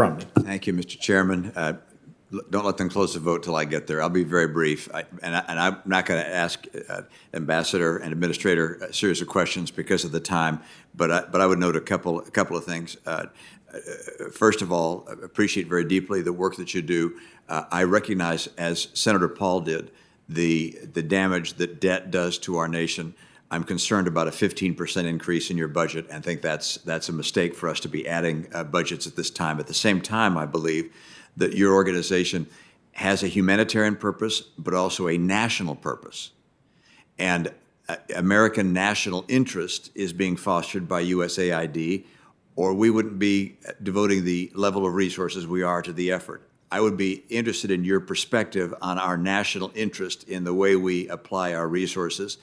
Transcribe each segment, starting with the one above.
Romney. Thank you, Mr. Chairman. Don't let them close the vote till I get there. I'll be very brief. I'm not going to ask Ambassador and Administrator a series of questions because of the time, but I would note a couple of things. First of all, appreciate very deeply the work that you do. I recognize, as Senator Paul did, the damage that debt does to our nation. I'm concerned about a 15% increase in your budget and think that's a mistake for us to be adding budgets at this time. At the same time, I believe that your organization has a humanitarian purpose, but also a national purpose. And American national interest is being fostered by USAID, or we wouldn't be devoting the level of resources we are to the effort. I would be interested in your perspective on our national interest in the way we apply our resources,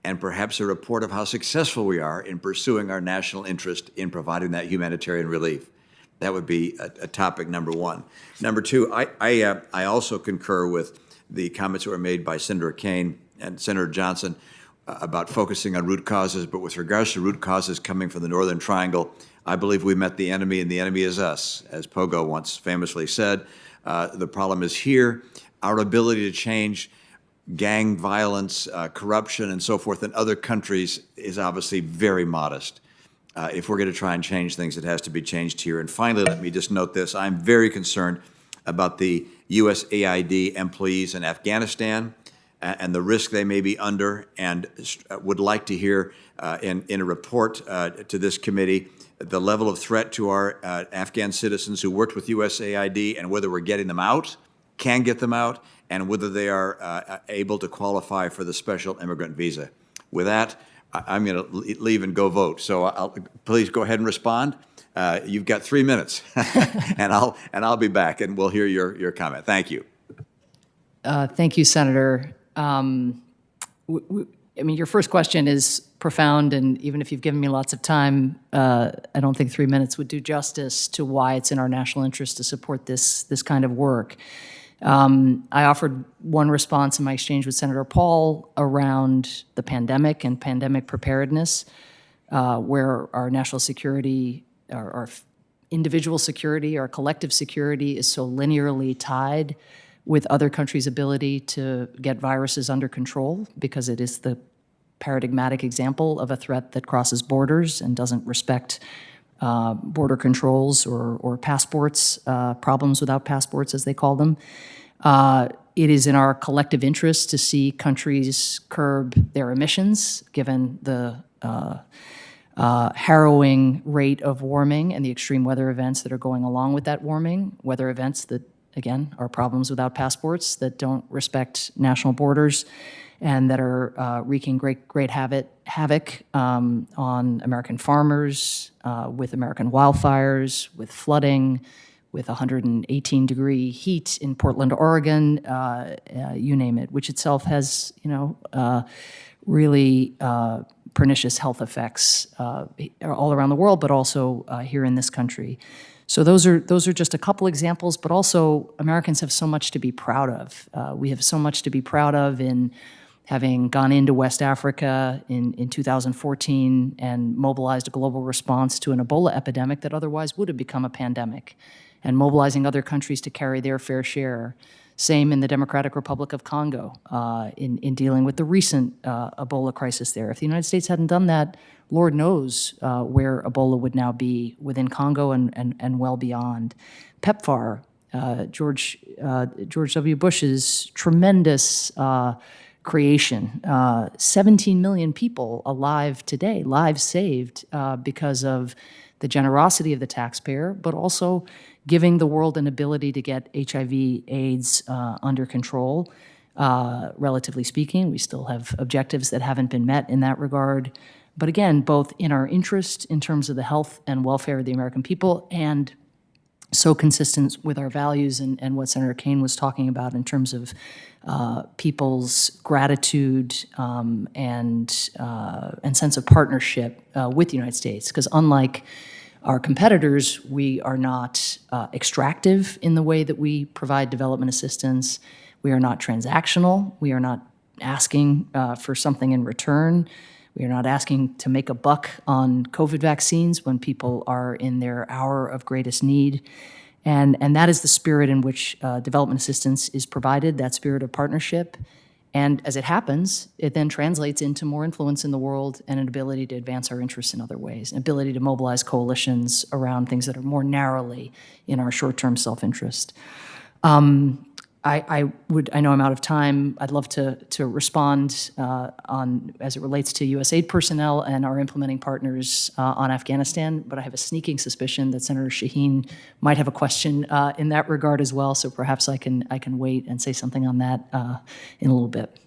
and perhaps a report of how successful we are in pursuing our national interest in providing that humanitarian relief. That would be a topic number one. Number two, I also concur with the comments that were made by Senator Kaine and Senator Johnson about focusing on root causes, but with regards to root causes coming from the Northern Triangle, I believe we met the enemy and the enemy is us, as Pogo once famously said. The problem is here. Our ability to change gang violence, corruption, and so forth in other countries is obviously very modest. If we're going to try and change things, it has to be changed here. And finally, let me just note this. I'm very concerned about the USAID employees in Afghanistan and the risk they may be under, and would like to hear in a report to this committee the level of threat to our Afghan citizens who worked with USAID and whether we're getting them out, can get them out, and whether they are able to qualify for the special immigrant visa. With that, I'm going to leave and go vote. So please go ahead and respond. You've got 3 minutes, and I'll be back, and we'll hear your comment. Thank you. Thank you, Senator. I mean, your first question is profound, and even if you've given me lots of time, I don't think 3 minutes would do justice to why it's in our national interest to support this kind of work. I offered one response in my exchange with Senator Paul around the pandemic and pandemic preparedness, where our national security, our individual security, our collective security is so linearly tied with other countries' ability to get viruses under control, because it is the paradigmatic example of a threat that crosses borders and doesn't respect border controls or passports, problems without passports, as they call them. It is in our collective interest to see countries curb their emissions, given the harrowing rate of warming and the extreme weather events that are going along with that warming, weather events that, again, are problems without passports, that don't respect national borders, and that are wreaking great havoc on American farmers, with American wildfires, with flooding, with 118-degree heat in Portland, Oregon, you name it, which itself has, really pernicious health effects all around the world, but also here in this country. So those are just a couple examples, but also Americans have so much to be proud of. We have so much to be proud of in having gone into West Africa in 2014 and mobilized a global response to an Ebola epidemic that otherwise would have become a pandemic, and mobilizing other countries to carry their fair share. Same in the Democratic Republic of Congo in dealing with the recent Ebola crisis there. If the United States hadn't done that, Lord knows where Ebola would now be within Congo and well beyond. PEPFAR, George W. Bush's tremendous creation, 17 million people alive today, lives saved because of the generosity of the taxpayer, but also giving the world an ability to get HIV/AIDS under control. Relatively speaking, we still have objectives that haven't been met in that regard. But again, both in our interest in terms of the health and welfare of the American people, and so consistent with our values and what Senator Kaine was talking about in terms of people's gratitude and sense of partnership with the United States. Because unlike our competitors, we are not extractive in the way that we provide development assistance. We are not transactional. We are not asking for something in return. We are not asking to make a buck on COVID vaccines when people are in their hour of greatest need. And that is the spirit in which development assistance is provided, that spirit of partnership. And as it happens, it then translates into more influence in the world and an ability to advance our interests in other ways, an ability to mobilize coalitions around things that are more narrowly in our short-term self-interest. I know I'm out of time. I'd love to respond on as it relates to USAID personnel and our implementing partners on Afghanistan, but I have a sneaking suspicion that Senator Shaheen might have a question in that regard as well. So perhaps I can wait and say something on that in a little bit.